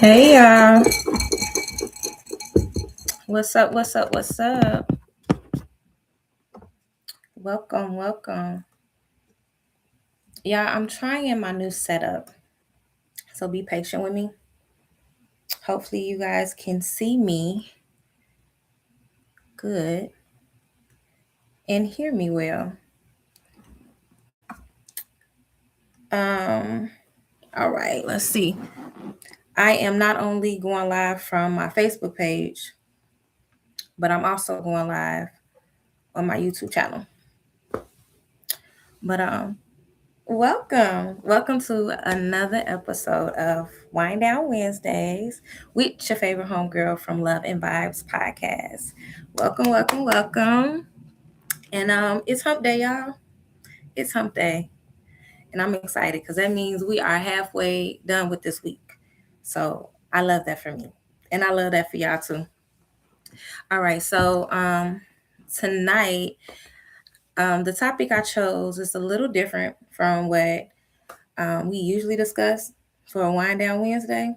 Hey y'all. What's up? What's up? What's up? Welcome, welcome. Yeah, I'm trying my new setup. So be patient with me. Hopefully you guys can see me good and hear me well. Um, all right, let's see. I am not only going live from my Facebook page, but I'm also going live on my YouTube channel. But welcome to another episode of Wind Down Wednesdays with your favorite homegirl from Love and Vibes podcast. Welcome. And it's hump day, y'all. It's hump day. And I'm excited because that means we are halfway done with this week. So I love that for me. And I love that for y'all too. All right, so tonight, the topic I chose is a little different from what we usually discuss for a wind down Wednesday.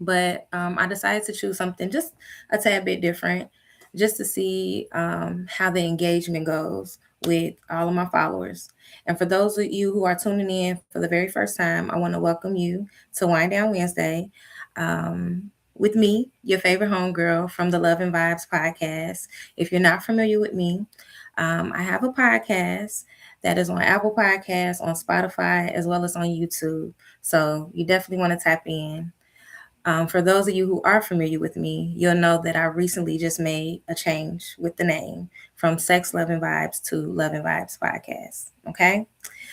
But I decided to choose something just a tad bit different just to see how the engagement goes with all of my followers. And for those of you who are tuning in for the very first time, I want to welcome you to Wind Down Wednesday with me, your favorite homegirl from the Love and Vibes podcast. If you're not familiar with me, I have a podcast that is on Apple Podcasts, on Spotify, as well as on YouTube. So you definitely want to tap in. For those of you who are familiar with me, you'll know that I recently just made a change with the name from Sex, Love, and Vibes to Love and Vibes Podcast. Okay?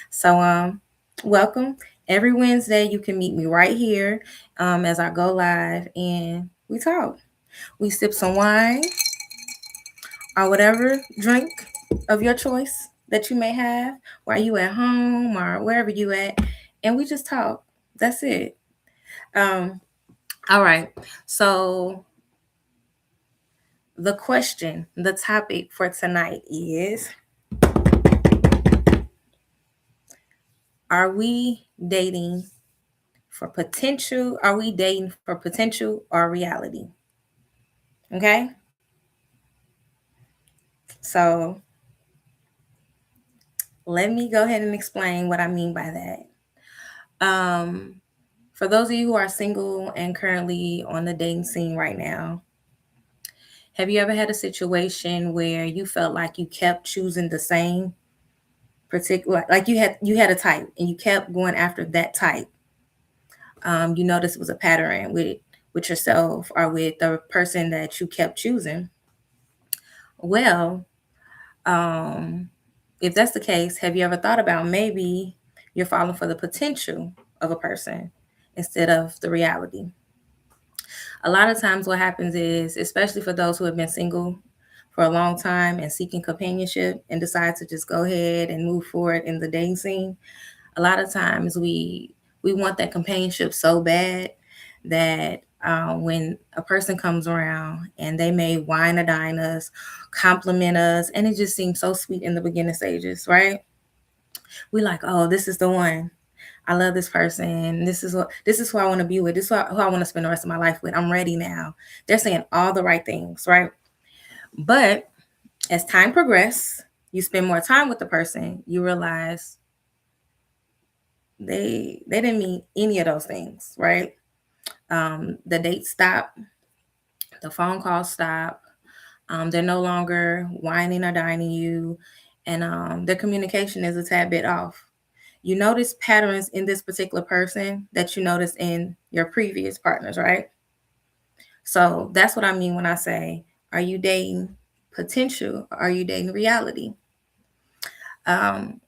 So, welcome. Every Wednesday, you can meet me right here as I go live and we talk. We sip some wine or whatever drink of your choice that you may have while you at home or wherever you at, and we just talk. That's it. Um, all right. So the topic for tonight is: Are we dating for potential? Are we dating for potential or reality? Okay. So let me go ahead and explain what I mean by that. For those of you who are single and currently on the dating scene right now, have you ever had a situation where you felt like you kept choosing the same particular, like you had a type and you kept going after that type? You noticed it was a pattern with yourself or with the person that you kept choosing. Well, um, if that's the case, have you ever thought about maybe you're falling for the potential of a person instead of the reality? A lot of times what happens is, especially for those who have been single for a long time and seeking companionship and decide to just go ahead and move forward in the dating scene, a lot of times we want that companionship so bad that when a person comes around and they may wine or dine us, compliment us, and it just seems so sweet in the beginning stages, right? We like, oh, this is the one. I love this person. This is who I want to be with. This is who I want to spend the rest of my life with. I'm ready now. They're saying all the right things, right? But as time progresses, you spend more time with the person, you realize they didn't mean any of those things, right? The dates stop, the phone calls stop. They're no longer whining or dining you, and their communication is a tad bit off. You notice patterns in this particular person that you noticed in your previous partners, right? So that's what I mean when I say, are you dating potential or are you dating reality? Um,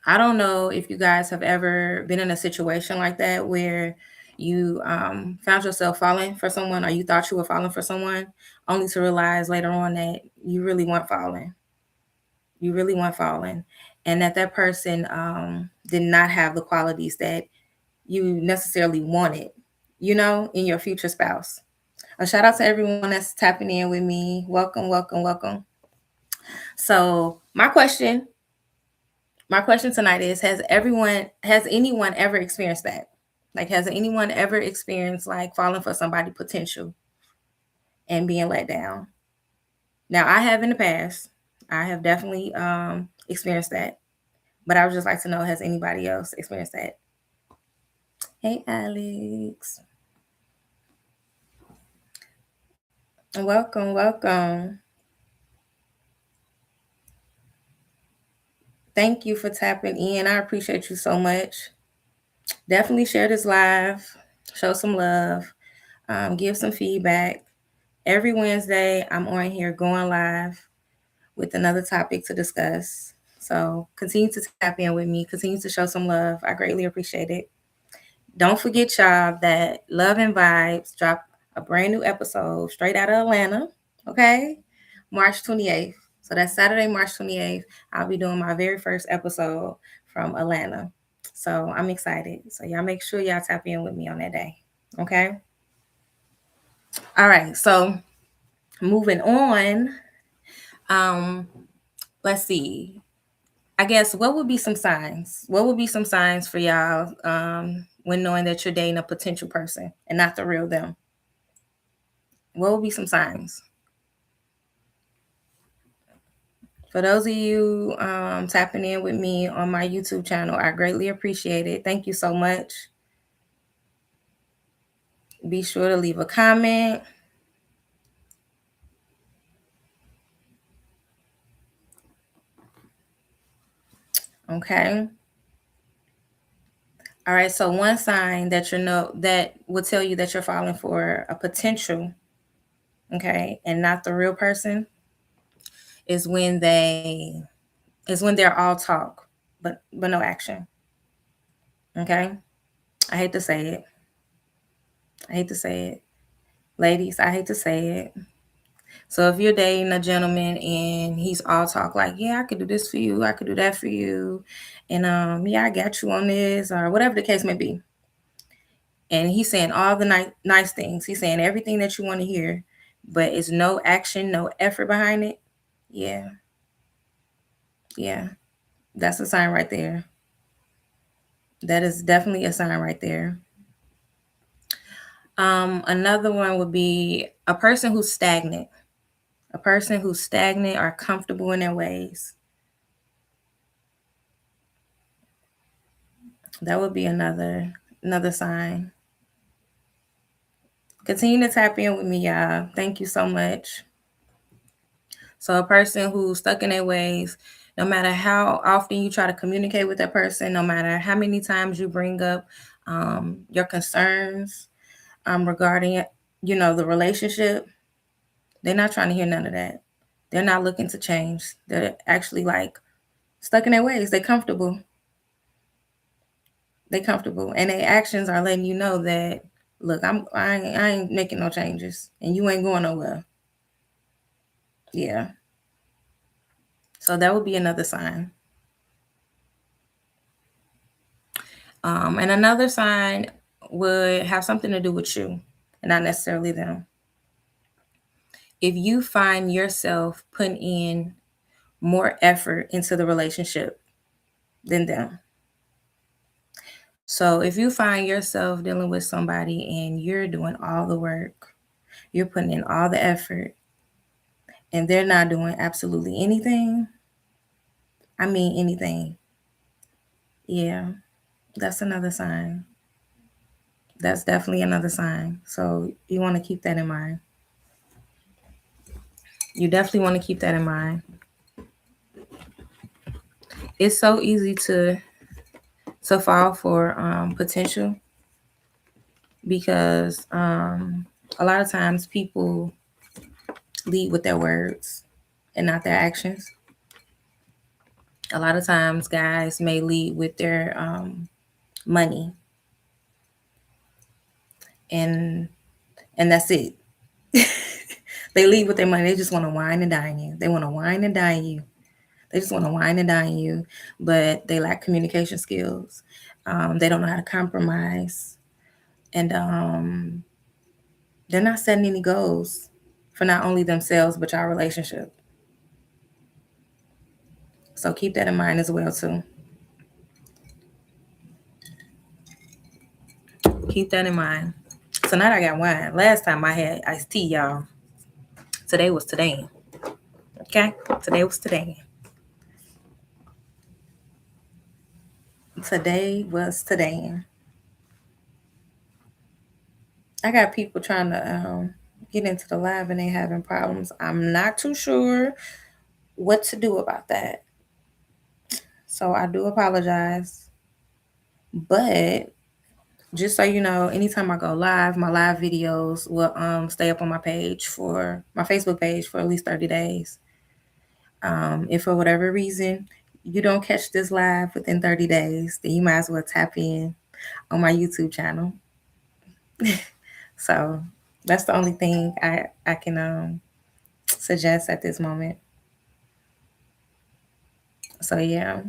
I don't know if you guys have ever been in a situation like that where you found yourself falling for someone or you thought you were falling for someone only to realize later on that you really weren't falling. You really weren't falling. And that person did not have the qualities that you necessarily wanted, in your future spouse. A shout out to everyone that's tapping in with me. Welcome. So my question tonight is: Has anyone ever experienced that? Like, has anyone ever experienced like falling for somebody potential and being let down? Now, I have in the past. I have definitely experienced that. But I would just like to know, has anybody else experienced that? Hey, Alex. Welcome, welcome. Thank you for tapping in. I appreciate you so much. Definitely share this live, show some love, give some feedback. Every Wednesday, I'm on here going live with another topic to discuss. So continue to tap in with me, continue to show some love. I greatly appreciate it. Don't forget, y'all, that Love and Vibes drop a brand new episode straight out of Atlanta, okay? March 28th. So that's Saturday, March 28th. I'll be doing my very first episode from Atlanta. So I'm excited. So y'all make sure y'all tap in with me on that day, okay? All right, so moving on. Um, let's see. I guess what would be some signs? What would be some signs for y'all when knowing that you're dating a potential person and not the real them? What would be some signs? For those of you tapping in with me on my YouTube channel, I greatly appreciate it. Thank you so much. Be sure to leave a comment. Okay. All right. So one sign that that will tell you that you're falling for a potential, okay, and not the real person, is when they're all talk, but no action. Okay. I hate to say it. I hate to say it. Ladies, I hate to say it. So if you're dating a gentleman and he's all talk like, yeah, I could do this for you, I could do that for you, and yeah, I got you on this, or whatever the case may be. And he's saying all the nice things. He's saying everything that you want to hear, but it's no action, no effort behind it. Yeah. Yeah. That's a sign right there. That is definitely a sign right there. Another one would be a person who's stagnant. A person who's stagnant or comfortable in their ways. That would be another sign. Continue to tap in with me, y'all. Thank you so much. So a person who's stuck in their ways, no matter how often you try to communicate with that person, no matter how many times you bring up your concerns regarding, the relationship, they're not trying to hear none of that. They're not looking to change. They're actually like stuck in their ways. They're comfortable. And their actions are letting you know that, look, I ain't making no changes, and you ain't going nowhere. Yeah. So that would be another sign. And another sign would have something to do with you and not necessarily them. If you find yourself putting in more effort into the relationship than them. So if you find yourself dealing with somebody and you're doing all the work, you're putting in all the effort, and they're not doing absolutely anything, I mean anything, yeah, that's another sign. That's definitely another sign. So you want to keep that in mind. You definitely want to keep that in mind. It's so easy to fall for potential because a lot of times people lead with their words and not their actions. A lot of times guys may lead with their money, and that's it. They lead with their money. They just want to wine and dine you. They want to wine and dine you. They just want to wine and dine you, but they lack communication skills. They don't know how to compromise, and they're not setting any goals for not only themselves but your relationship. So keep that in mind as well too. Keep that in mind. Tonight I got wine. Last time I had iced tea, y'all. Today was today. Okay? Today was today. Today was today. I got people trying to get into the live and they having problems. I'm not too sure what to do about that. So I do apologize. But just so you know, anytime I go live, my live videos will stay up on my page for my Facebook page for at least 30 days. If for whatever reason you don't catch this live within 30 days, then you might as well tap in on my YouTube channel. So that's the only thing I can suggest at this moment. So yeah.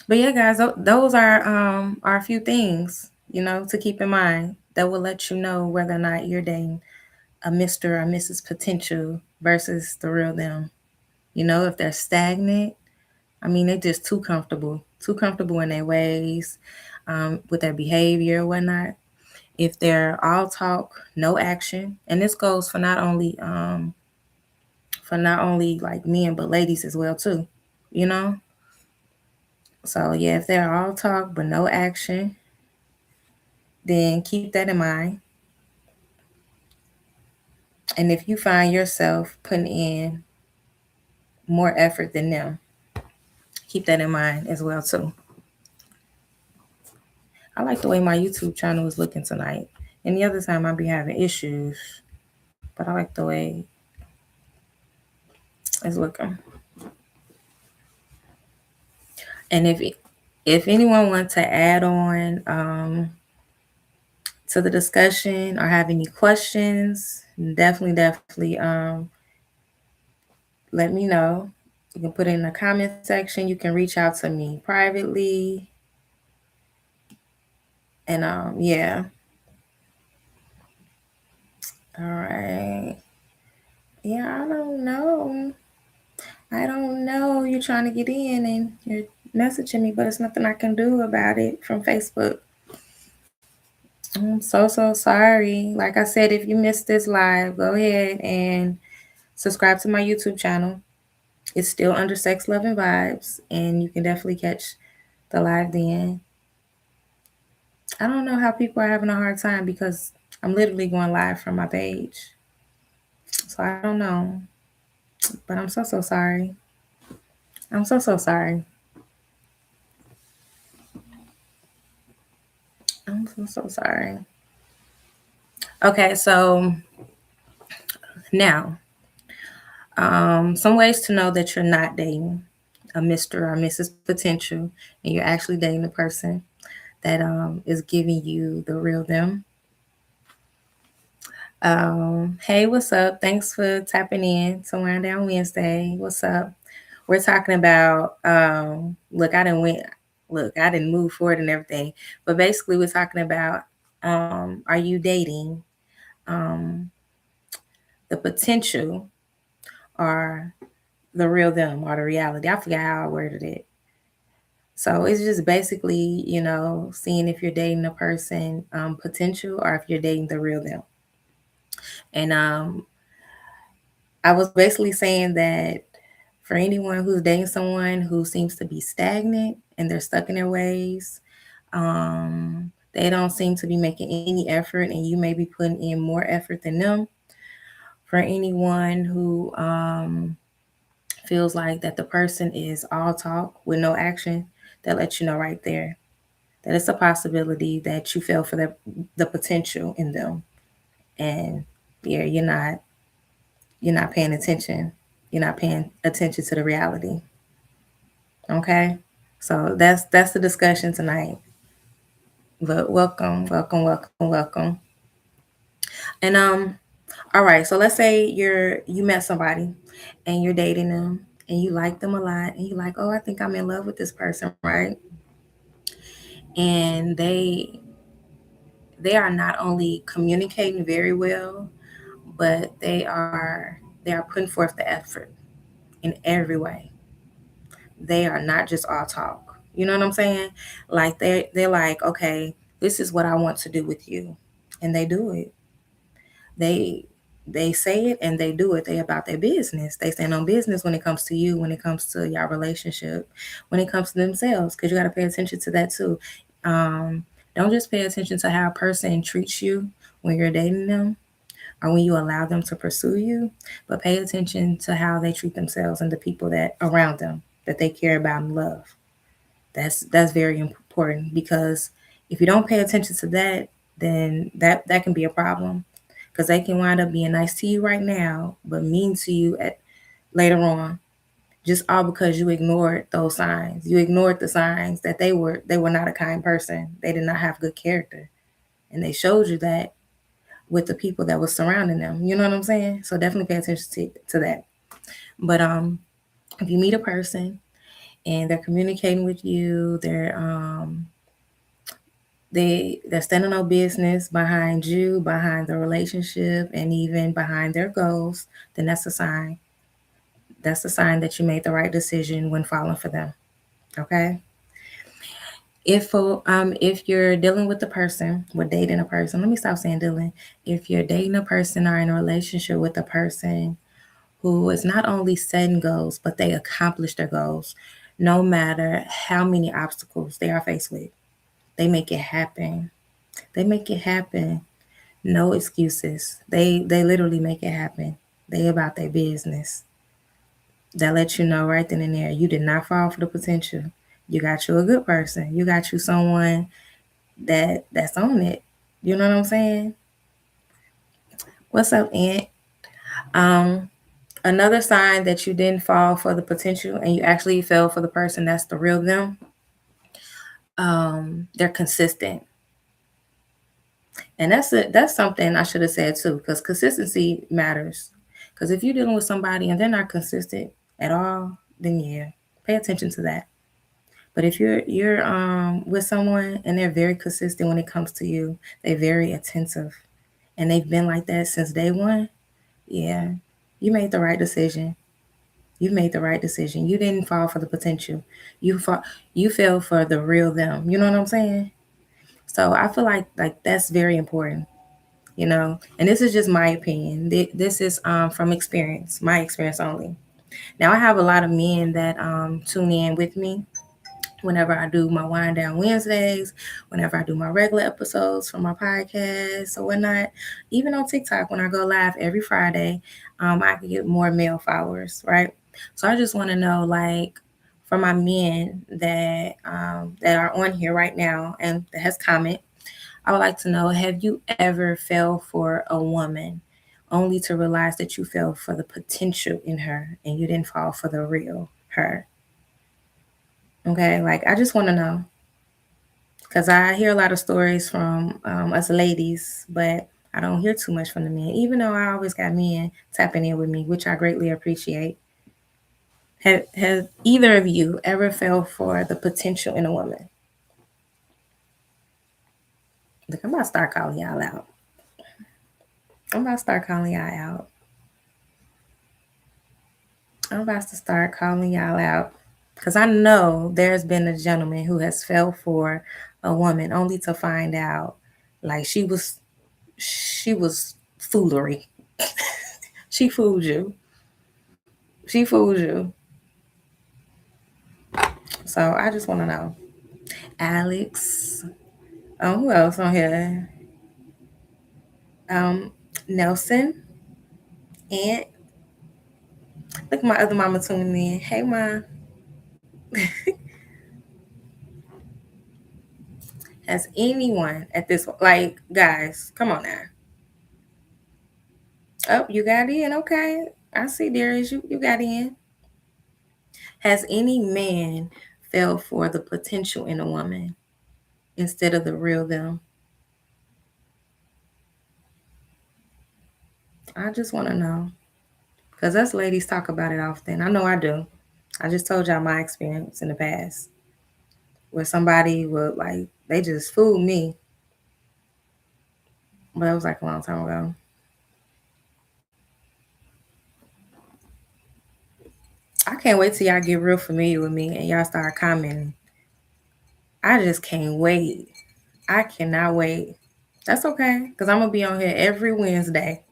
But yeah, guys, those are a few things, to keep in mind that will let you know whether or not you're dating a Mr. or Mrs. Potential versus the real them. If they're stagnant, I mean, they're just too comfortable in their ways, with their behavior or whatnot. If they're all talk, no action, and this goes for not only like men but ladies as well too, you know. So yeah, if they're all talk but no action, then keep that in mind. And if you find yourself putting in more effort than them, keep that in mind as well too. I like the way my YouTube channel is looking tonight. And the other time I'll be having issues, but I like the way it's looking. And if anyone wants to add on to the discussion or have any questions, definitely let me know. You can put it in the comment section. You can reach out to me privately. And yeah. All right. Yeah, I don't know. You're trying to get in and you're messaging me, but it's nothing I can do about it from Facebook. I'm so sorry. Like I said, if you missed this live, go ahead and subscribe to my YouTube channel. It's still under Sex, Love, and Vibes, and you can definitely catch the live then. I don't know how people are having a hard time because I'm literally going live from my page. So I don't know. But I'm so sorry. I'm so sorry. I'm so sorry. Okay, so now, some ways to know that you're not dating a Mr. or Mrs. Potential and you're actually dating a person that is giving you the real them. Hey, what's up? Thanks for tapping in to Wind Down Wednesday. What's up? We're talking about I didn't move forward and everything, but basically we're talking about are you dating the potential or the real them or the reality? I forgot how I worded it. So it's just basically, seeing if you're dating a person potential or if you're dating the real them. And I was basically saying that for anyone who's dating someone who seems to be stagnant and they're stuck in their ways, they don't seem to be making any effort, and you may be putting in more effort than them. For anyone who feels like that the person is all talk with no action, that lets you know right there that it's a possibility that you fell for the potential in them. And yeah, you're not paying attention. You're not paying attention to the reality. Okay? So that's the discussion tonight. But welcome. And all right, so let's say you met somebody and you're dating them and you like them a lot and you're like, oh, I think I'm in love with this person, right? And they are not only communicating very well, but they are putting forth the effort in every way. They are not just all talk. You know what I'm saying? Like they're like, okay, this is what I want to do with you. And they do it. They they say it and they do it. They about their business. They stand on business when it comes to you, when it comes to your relationship, when it comes to themselves, because you got to pay attention to that too. Um, don't just pay attention to how a person treats you when you're dating them or when you allow them to pursue you, but pay attention to how they treat themselves and the people that around them that they care about and love. That's very important, because if you don't pay attention to that, then that can be a problem, because they can wind up being nice to you right now but mean to you at later on, just all because you ignored those signs. You ignored the signs that they were not a kind person. They did not have good character, and they showed you that with the people that was surrounding them. You know what I'm saying? So definitely pay attention to that. But if you meet a person and they're communicating with you, they're standing on business behind you, behind the relationship, and even behind their goals, then that's a sign. That's a sign that you made the right decision when falling for them. Okay. If you're dealing with a person, with dating a person, let me stop saying dealing. If you're dating a person or in a relationship with a person who is not only setting goals, but they accomplish their goals, no matter how many obstacles they are faced with, they make it happen. They make it happen. No excuses. They literally make it happen. They about their business. That lets you know right then and there, you did not fall for the potential. You got you a good person. You got you someone that's on it. You know what I'm saying? What's up, Aunt? Um, Another sign that you didn't fall for the potential and you actually fell for the person that's the real them. They're consistent. And that's something I should have said too, because consistency matters. Because if you're dealing with somebody and they're not consistent at all, then yeah, pay attention to that. But if you're with someone and they're very consistent when it comes to you, they're very attentive, and they've been like that since day one, yeah, you made the right decision. You made the right decision. You didn't fall for the potential. You fell for the real them. You know what I'm saying? So I feel like that's very important. And this is just my opinion. This is from experience, my experience only. Now I have a lot of men that tune in with me whenever I do my wind down Wednesdays, whenever I do my regular episodes for my podcast or whatnot. Even on TikTok, when I go live every Friday, I can get more male followers, right? So I just want to know, like, for my men that are on here right now and that has comment, I would like to know: have you ever fell for a woman only to realize that you fell for the potential in her and you didn't fall for the real her? Okay, like, I just want to know, because I hear a lot of stories from us ladies, but I don't hear too much from the men, even though I always got men tapping in with me, which I greatly appreciate. Have either of you ever fell for the potential in a woman? Look, I'm about to start calling y'all out. I'm about to start calling y'all out. I'm about to start calling y'all out. Because I know there's been a gentleman who has fell for a woman only to find out like she was foolery. She fooled you. She fooled you. So I just want to know. Alex. Who else on here? Um, Nelson. And look at my other mama tuning in. Hey, ma. Has anyone at this, like, guys, come on now. Oh, you got in. Okay. I see, Darius. You got in. Has any man fell for the potential in a woman instead of the real them? I just want to know. Because us ladies talk about it often. I know I do. I just told y'all my experience in the past where somebody would, like, they just fooled me. But it was like a long time ago. I can't wait till y'all get real familiar with me and y'all start commenting. I just can't wait. I cannot wait. That's okay, because I'm gonna be on here every Wednesday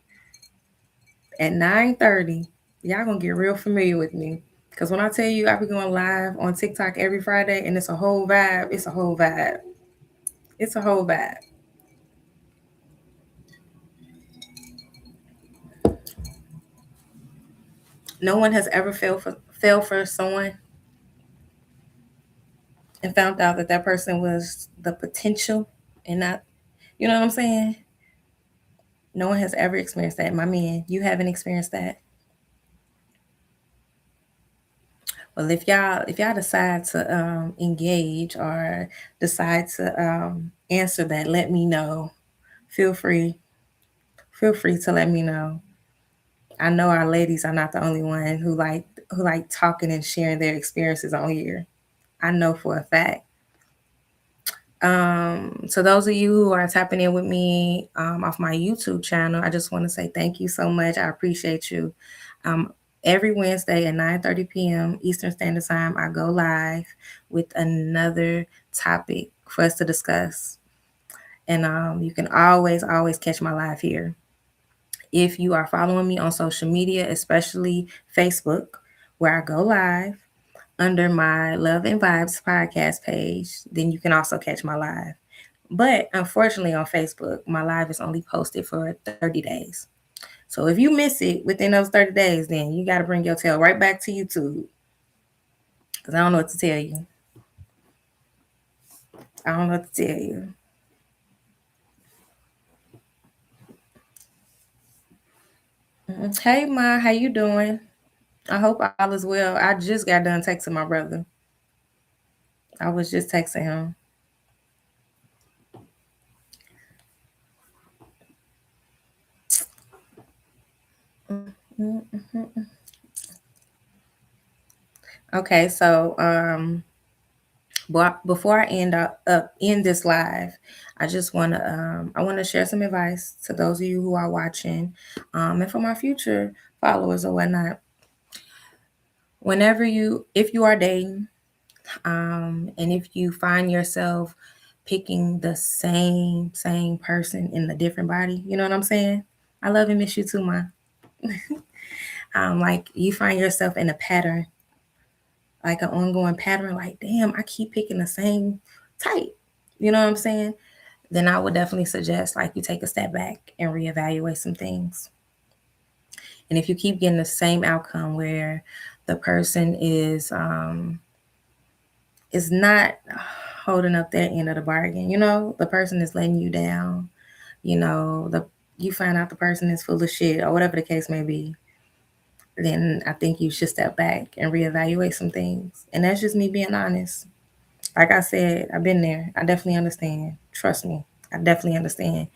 at 9:30. Y'all gonna get real familiar with me. Cause when I tell you I be going live on TikTok every Friday and it's a whole vibe, it's a whole vibe. It's a whole vibe. No one has ever fell for someone and found out that that person was the potential and not, you know what I'm saying? No one has ever experienced that. My man, you haven't experienced that. Well, if y'all decide to engage or decide to answer that, let me know. Feel free. Feel free to let me know. I know our ladies are not the only one who like talking and sharing their experiences on here. I know for a fact. So those of you who are tapping in with me off my YouTube channel, I just want to say thank you so much. I appreciate you. Um, every Wednesday at 9:30 p.m. Eastern Standard Time, I go live with another topic for us to discuss. And you can always catch my live here. If you are following me on social media, especially Facebook, where I go live under my Love and Vibes podcast page, then you can also catch my live. But unfortunately, on Facebook, my live is only posted for 30 days. So if you miss it within those 30 days, then you got to bring your tail right back to YouTube because I don't know what to tell you. I don't know what to tell you. Hey, Ma, how you doing? I hope all is well. I just got done texting my brother. I was just texting him. Okay, so but before I end this live, I want to share some advice to those of you who are watching, and for my future followers or whatnot. If you are dating, and if you find yourself picking the same person in a different body, you know what I'm saying? I love and miss you too, ma. Like you find yourself in a pattern, like an ongoing pattern. Like, damn, I keep picking the same type. You know what I'm saying? Then I would definitely suggest like you take a step back and reevaluate some things. And if you keep getting the same outcome where the person is not holding up their end of the bargain, you know, the person is letting you down, you know, you find out the person is full of shit or whatever the case may be, then I think you should step back and reevaluate some things. And that's just me being honest. Like I said, I've been there. I definitely understand. Trust me. I definitely understand.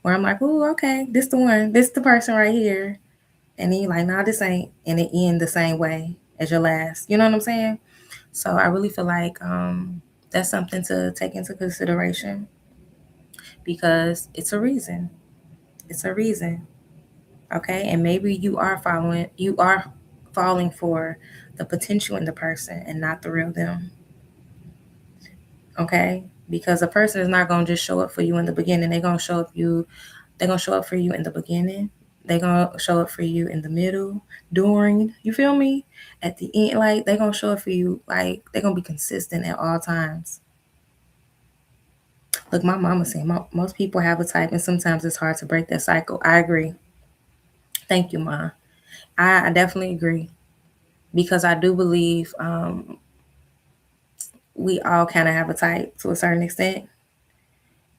Where I'm like, oh, okay, this the one, this the person right here. And then you're like, nah, this ain't, and it end the same way as your last. You know what I'm saying? So I really feel like that's something to take into consideration because it's a reason. It's a reason. Okay. And maybe you are falling for the potential in the person and not the real them. Okay. Because a person is not gonna just show up for you in the beginning. They're gonna show up for you in the beginning. They're gonna show up for you in the middle, during, you feel me? At the end, like they're gonna show up for you, like they're gonna be consistent at all times. Look, my mama said most people have a type, and sometimes it's hard to break that cycle. I agree. Thank you, Ma. I definitely agree because I do believe we all kind of have a type to a certain extent,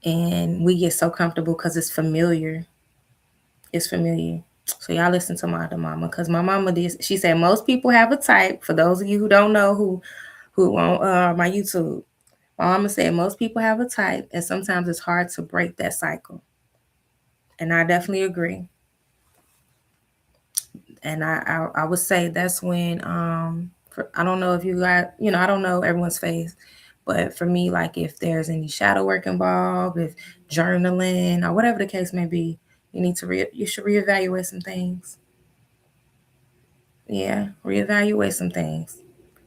and we get so comfortable because it's familiar. It's familiar. So y'all listen to my other mama because my mama did. She said most people have a type. For those of you who don't know who on my YouTube, my mama said most people have a type, and sometimes it's hard to break that cycle. And I definitely agree. And I would say that's when I don't know if you got, I don't know everyone's face, but for me, like if there's any shadow work involved, if journaling or whatever the case may be, you should reevaluate some things. Yeah, reevaluate some things.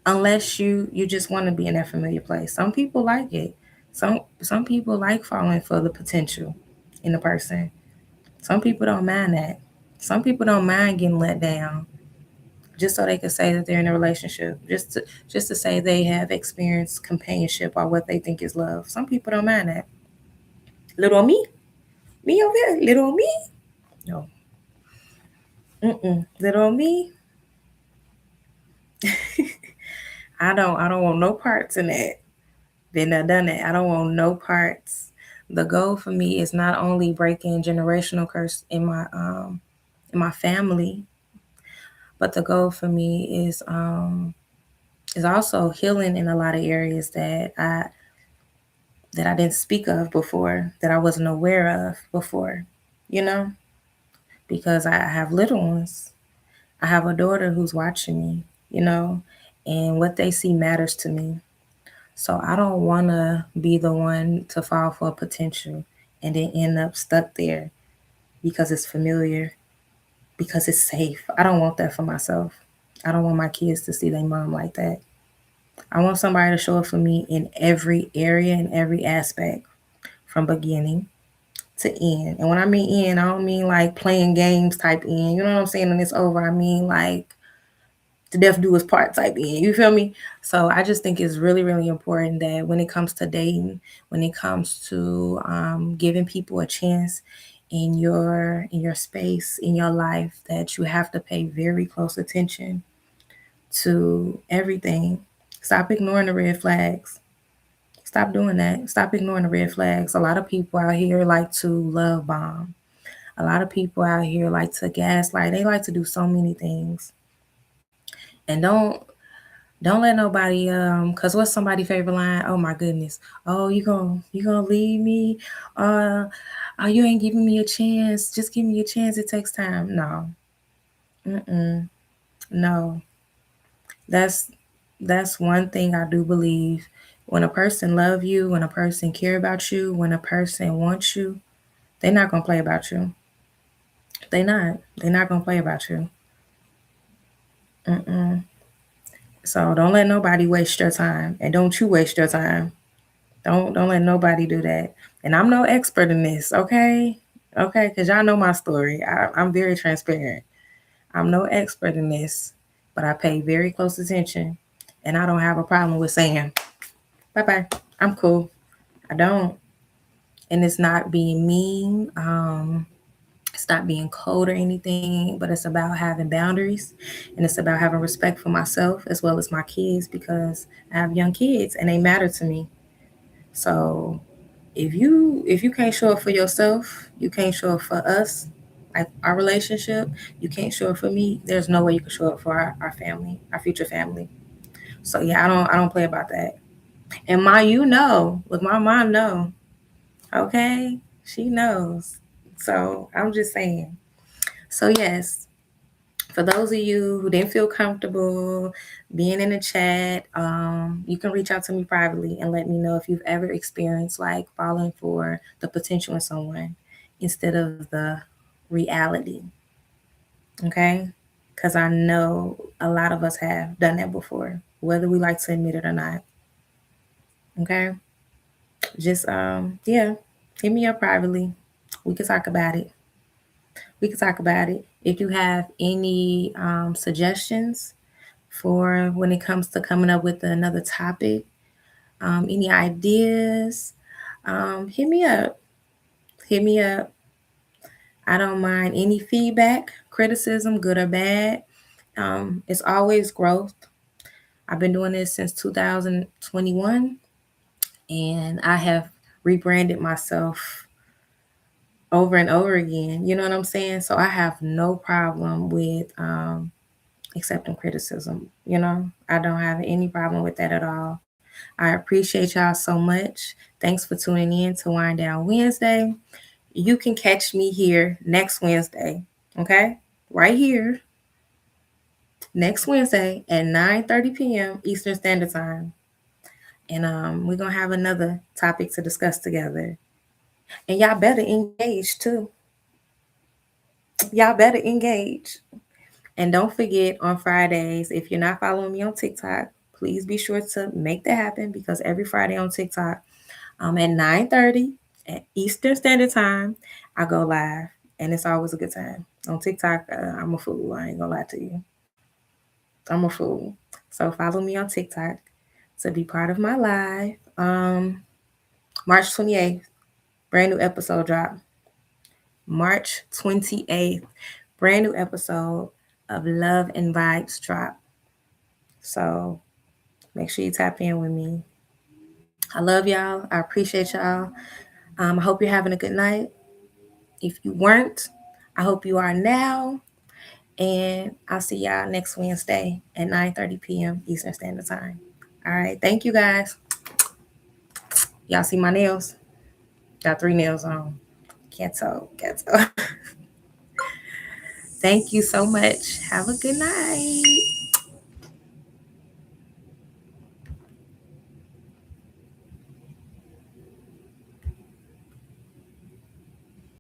Unless you just want to be in that familiar place. Some people like it. Some people like falling for the potential in a person. Some people don't mind that. Some people don't mind getting let down just so they can say that they're in a relationship, just to say they have experienced companionship or what they think is love. Some people don't mind that. Little me, me over here, little me. No, little me. I don't want no parts in that. Been there, done that. I don't want no parts. The goal for me is not only breaking generational curse in my family, but the goal for me is also healing in a lot of areas that I didn't speak of before, that I wasn't aware of before, you know, because I have little ones. I have a daughter who's watching me, and what they see matters to me. So I don't want to be the one to fall for potential and then end up stuck there because it's familiar, because it's safe. I don't want that for myself. I don't want my kids to see their mom like that. I want somebody to show up for me in every area, in every aspect, from beginning to end. And when I mean end, I don't mean like playing games type end. You know what I'm saying? And it's over. I mean like the death do his part type end. You feel me? So I just think it's really, really important that when it comes to dating, when it comes to giving people a chance in your space, in your life, that you have to pay very close attention to everything. Stop ignoring the red flags. Stop doing that. Stop ignoring the red flags. A lot of people out here like to love bomb. A lot of people out here like to gaslight. They like to do so many things. And don't let nobody cause what's somebody's favorite line? Oh my goodness. Oh, you gonna leave me? Uh oh, you ain't giving me a chance. Just give me a chance. It takes time. No. Mm-mm. No. That's that's one thing I do believe. When a person love you, when a person care about you, when a person wants you, they're not gonna play about you. They not. They're not gonna play about you. Mm-mm. So don't let nobody waste your time, and don't you waste your time. Don't let nobody do that. And I'm no expert in this, okay? Okay, because y'all know my story. I'm very transparent. I'm no expert in this, but I pay very close attention, and I don't have a problem with saying bye bye. I'm cool. I don't, and it's not being mean. It's not being cold or anything, but it's about having boundaries, and it's about having respect for myself as well as my kids, because I have young kids and they matter to me. So if you can't show up for yourself, you can't show up for us, like our relationship, you can't show up for me, there's no way you can show up for our family, our future family. So yeah, I don't play about that. And look, my mom know, okay? She knows. So I'm just saying. So yes, for those of you who didn't feel comfortable being in the chat, you can reach out to me privately and let me know if you've ever experienced like falling for the potential in someone instead of the reality. Okay? Because I know a lot of us have done that before, whether we like to admit it or not. Okay? Just, yeah, hit me up privately. We can talk about it. We can talk about it. If you have any suggestions for when it comes to coming up with another topic, any ideas, hit me up. Hit me up. I don't mind any feedback, criticism, good or bad. It's always growth. I've been doing this since 2021, and I have rebranded myself over and over again. You know what I'm saying? So I have no problem with accepting criticism. I don't have any problem with that at all. I appreciate y'all so much. Thanks for tuning in to Wind Down Wednesday. You can catch me here next Wednesday, okay? Right here next Wednesday at 9:30 p.m. Eastern Standard Time. And we're going to have another topic to discuss together. And y'all better engage too. Y'all better engage. And don't forget, on Fridays, if you're not following me on TikTok, please be sure to make that happen, because every Friday on TikTok, At 9:30 at Eastern Standard Time, I go live, and it's always a good time. On TikTok, I'm a fool. I ain't gonna lie to you. I'm a fool. So follow me on TikTok to be part of my live. March 28th, brand new episode drop. March 28th, brand new episode of Love and Vibes drop. So make sure you tap in with me. I love y'all. I appreciate y'all. I hope you're having a good night. If you weren't, I hope you are now. And I'll see y'all next Wednesday at 9:30 p.m. Eastern Standard Time. All right. Thank you guys. Y'all see my nails? Got 3 nails on. Can't tell. Can't tell. Thank you so much. Have a good night.